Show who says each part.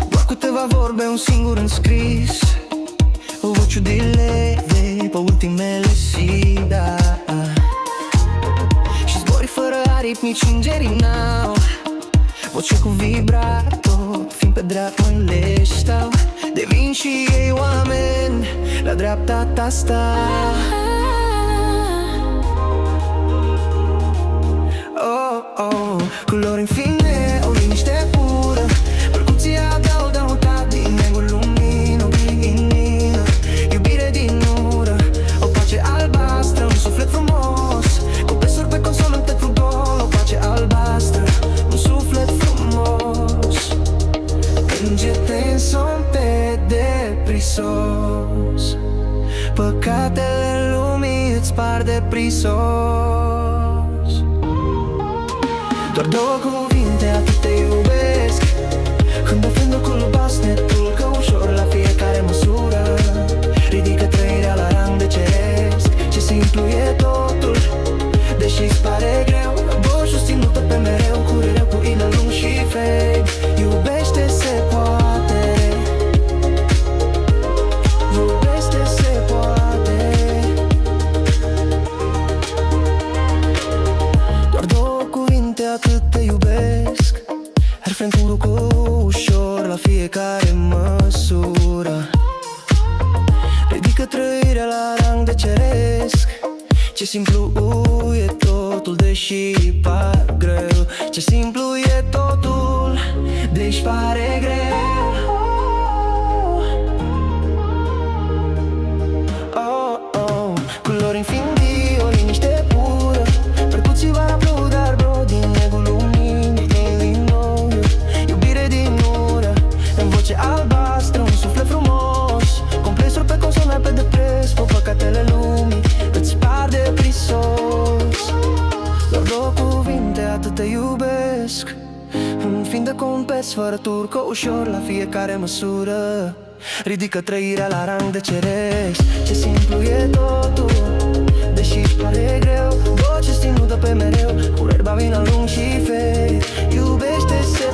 Speaker 1: Doar câteva vorbe, un singur înscris, o voce di leve pe ultimele sida. Și zbori fără aripi, nici îngerii n-au voce cu vibrato, fiind pe dreapta le stau. Devin și ei oameni, la dreapta ta stau. Oh, oh, culori infine, o liniște pură, percuția dau dat din negul lumină, inină, iubire din ură, o pace albastră, un suflet frumos, copesuri pe consolă, un text gol, o pace albastră, un suflet frumos. Plânge-te în somn pe deprisos, păcatele lumii îți par de prisos. Doar două cuvinte, atât te iubesc, când ofendă cu basnetul, că ușor la fiecare măsură ridică trăirea la rang de ceresc. Ce simplu e totul, deși-ți pare greu, voi susținută pe mereu, curere cu ină lung și fade. Iubește se poate, iubește se poate. Doar două cuvinte, atât te iubesc, refrenul cu ușor la fiecare măsură ridică trăirea la rang de ceresc. Ce simplu e totul, deși par greu. Ce simplu e totul, deși pare greu. Oh, oh, culori infiniti, o liniște pură, percuții va aplauda, bro, din negul luminii, din nou, iubire din ură, în voce albastră, un suflet frumos, complexuri pe console, pe depres, pe păcatele lumii îți par de prisos. Doar două cuvinte, atât te iubesc, un fin de compes fără turcă, ușor la fiecare măsură ridică trăirea la rang de ceresc. Ce simplu e totul, deși-ți pare greu, voce ținută pe mereu, cu erba vină lung și fade. Iubește se